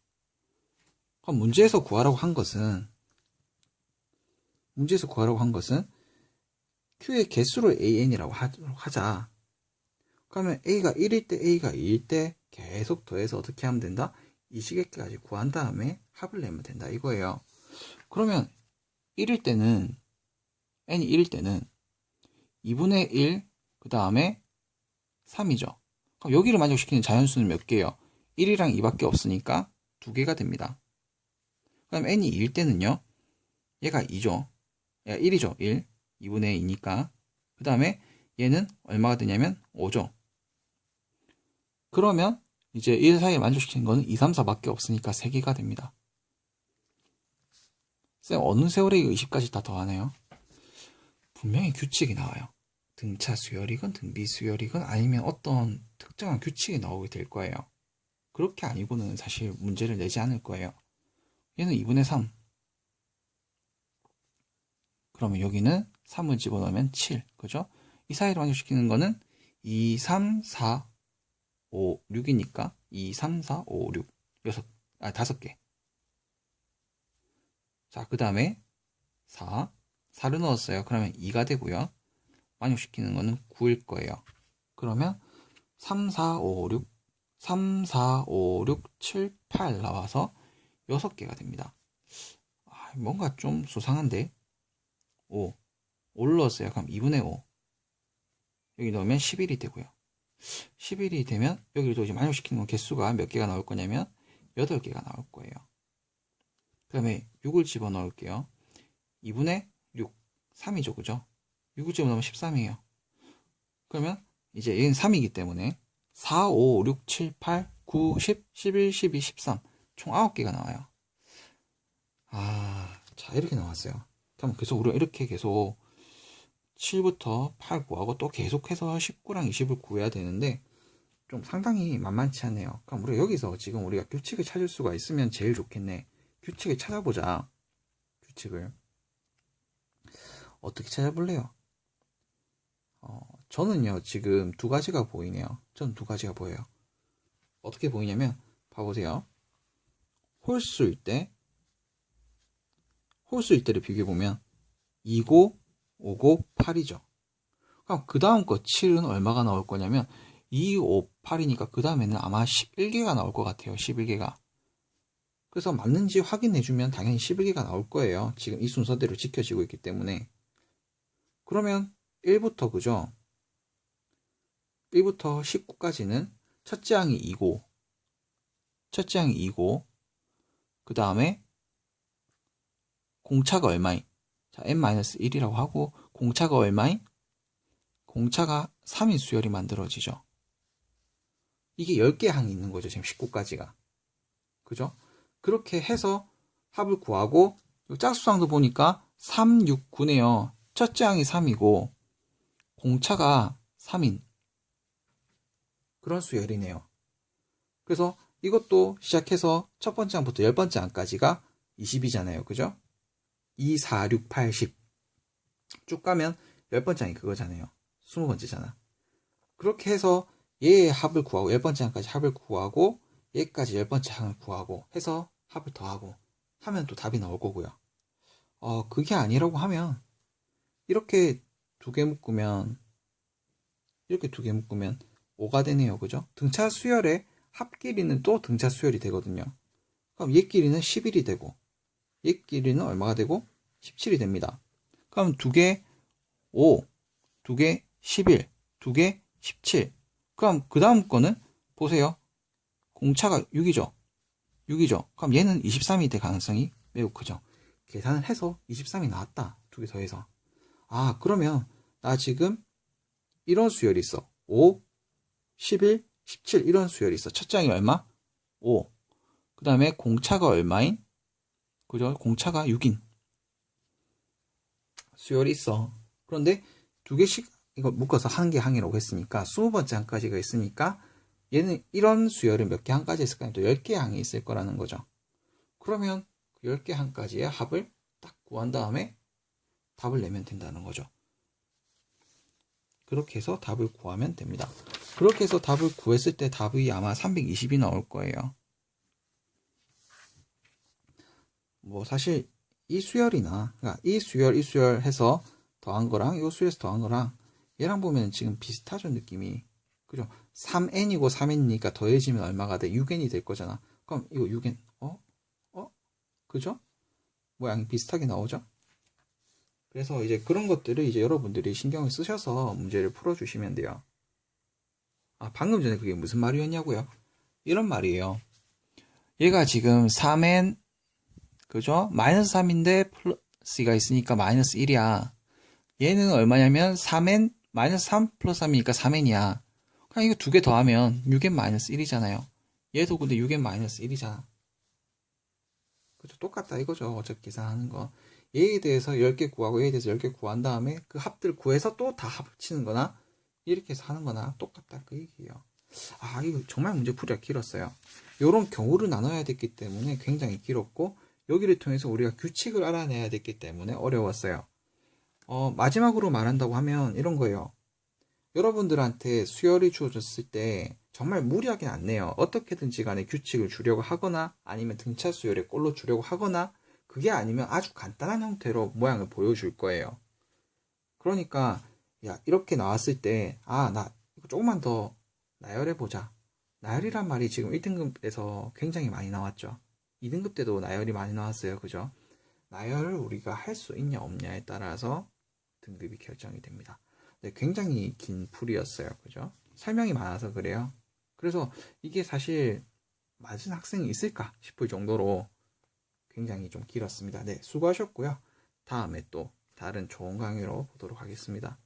그럼 문제에서 구하라고 한 것은 Q의 개수를 AN이라고 하자. 그러면 A가 1일 때 A가 2일 때 계속 더해서 어떻게 하면 된다? 이 시계까지 구한 다음에 합을 내면 된다 이거예요. 그러면 1일 때는 N이 1일 때는 2분의 1 그 다음에 3이죠. 그럼 여기를 만족시키는 자연수는 몇 개예요? 1이랑 2밖에 없으니까 2개가 됩니다. 그럼 N이 2일 때는요. 얘가 2죠. 얘가 1이죠. 1. 2분의 2니까. 그 다음에 얘는 얼마가 되냐면 5죠. 그러면 이제 이 사이에 만족시키는 거는 2, 3, 4밖에 없으니까 3개가 됩니다. 쌤, 어느 세월에 이거 20까지 다 더하네요? 분명히 규칙이 나와요. 등차 수열이건 등비 수열이건 아니면 어떤 특정한 규칙이 나오게 될 거예요. 그렇게 아니고는 사실 문제를 내지 않을 거예요. 얘는 2분의 3. 그러면 여기는 3을 집어넣으면 7. 그죠? 이 사이를 만족시키는 거는 2, 3, 4, 5, 6이니까 2, 3, 4, 5, 6. 5개. 자, 그 다음에 4, 4를 넣었어요. 그러면 2가 되고요. 만족시키는 거는 9일 거예요. 그러면 3, 4, 5, 6, 3, 4, 5, 6, 7, 8 나와서 6개가 됩니다. 뭔가 좀 수상한데? 5. 5를 넣었어요. 그럼 2분의 5. 여기 넣으면 11이 되고요. 11이 되면 여기도 이제 만족시키는 건 개수가 몇 개가 나올 거냐면 8개가 나올 거예요. 그 다음에 6을 집어넣을게요. 2분의 6. 3이죠. 그죠? 6을 집어넣으면 13이에요. 그러면 이제 얘는 3이기 때문에 4, 5, 6, 7, 8, 9, 10, 11, 12, 13 총 9개가 나와요. 자 이렇게 나왔어요. 그럼 계속 우리가 이렇게 계속 7부터 8 구하고 또 계속해서 19랑 20을 구해야 되는데 좀 상당히 만만치 않네요. 그럼 우리가 여기서 지금 우리가 규칙을 찾을 수가 있으면 제일 좋겠네. 규칙을 찾아보자. 규칙을 어떻게 찾아볼래요? 저는요 지금 두 가지가 보이네요. 저는 두 가지가 보여요. 어떻게 보이냐면 봐보세요. 홀수일 때를 비교해보면 2고 5고 8이죠. 그럼 그 다음 거 7은 얼마가 나올 거냐면 2, 5, 8이니까 그 다음에는 아마 11개가 나올 것 같아요. 11개가. 그래서 맞는지 확인해주면 당연히 11개가 나올 거예요. 지금 이 순서대로 지켜지고 있기 때문에. 그러면 1부터 그죠? 1부터 19까지는 첫째 항이 2고 그 다음에 공차가 얼마인? 자, n-1이라고 하고 공차가 얼마인? 공차가 3인 수열이 만들어지죠. 이게 10개 항이 있는 거죠. 지금 19까지가. 그죠? 그렇게 해서 합을 구하고 짝수항도 보니까 3, 6, 9네요. 첫째 항이 3이고 공차가 3인 그런 수열이네요. 그래서 이것도 시작해서 첫 번째 항부터 10번째 항까지가 20이잖아요. 그죠? 2, 4, 6, 8, 10 쭉 가면 10번째 항이 그거잖아요. 20번째잖아. 그렇게 해서 얘의 합을 구하고 10번째 항까지 합을 구하고 얘까지 10번째 항을 구하고 해서 합을 더하고 하면 또 답이 나올 거고요. 그게 아니라고 하면 이렇게 두 개 묶으면 5가 되네요. 그죠? 등차 수열의 합 길이는 또 등차 수열이 되거든요. 그럼 얘 길이는 11이 되고 얘 길이는 얼마가 되고 17이 됩니다. 그럼 두 개 5, 두 개 11, 두 개 17. 그럼 그 다음 거는 보세요. 공차가 6이죠. 그럼 얘는 23이 될 가능성이 매우 크죠. 계산을 해서 23이 나왔다. 두 개 더해서. 그러면 나 지금 이런 수열이 있어. 5, 11, 17 이런 수열이 있어. 첫 장이 얼마? 5. 그 다음에 공차가 얼마인? 그죠? 공차가 6인 수열이 있어. 그런데 두 개씩 이거 묶어서 한 개 항이라고 했으니까 20번째 항까지가 있으니까 얘는 이런 수열은 몇 개 항까지 있을까요? 또 10개 항이 있을 거라는 거죠. 그러면 그 10개 항까지의 합을 딱 구한 다음에 답을 내면 된다는 거죠. 그렇게 해서 답을 구하면 됩니다. 그렇게 해서 답을 구했을 때 답이 아마 320이 나올 거예요. 뭐 사실 이 수열이나 그러니까 이 수열 해서 더한 거랑 이 수열에서 더한 거랑 얘랑 보면 지금 비슷하죠 느낌이. 그죠? 3n이고 3n이니까 더해지면 얼마가 돼? 6n이 될 거잖아. 그럼 이거 6n 그죠? 모양이 비슷하게 나오죠? 그래서 이제 그런 것들을 이제 여러분들이 신경을 쓰셔서 문제를 풀어주시면 돼요. 방금 전에 그게 무슨 말이었냐고요? 이런 말이에요. 얘가 지금 3n 그죠? 마이너스 3인데 플러스가 있으니까 마이너스 1이야. 얘는 얼마냐면 3n 마이너스 3 플러스 3이니까 3n이야. 그냥 이거 두 개 더하면 6n 마이너스 1이잖아요. 얘도 근데 6n 마이너스 1이잖아. 그죠? 똑같다 이거죠. 어차피 계산하는 거. 얘에 대해서 10개 구하고 얘에 대해서 10개 구한 다음에 그 합들 구해서 또 다 합치는 거나 이렇게 해서 하는 거나 똑같다 그 얘기예요. 이거 정말 문제풀이가 길었어요. 이런 경우를 나눠야 됐기 때문에 굉장히 길었고 여기를 통해서 우리가 규칙을 알아내야 됐기 때문에 어려웠어요. 마지막으로 말한다고 하면 이런 거예요. 여러분들한테 수열이 주어졌을 때 정말 무리하게 안 내요. 어떻게든지 간에 규칙을 주려고 하거나 아니면 등차 수열의 꼴로 주려고 하거나 그게 아니면 아주 간단한 형태로 모양을 보여줄 거예요. 그러니까 야 이렇게 나왔을 때 나 이거 조금만 더 나열해보자. 나열이란 말이 지금 1등급에서 굉장히 많이 나왔죠. 2등급 때도 나열이 많이 나왔어요. 그죠? 나열을 우리가 할 수 있냐 없냐에 따라서 등급이 결정이 됩니다. 네, 굉장히 긴 풀이었어요. 그죠? 설명이 많아서 그래요. 그래서 이게 사실 맞은 학생이 있을까 싶을 정도로 굉장히 좀 길었습니다. 네, 수고하셨고요. 다음에 또 다른 좋은 강의로 보도록 하겠습니다.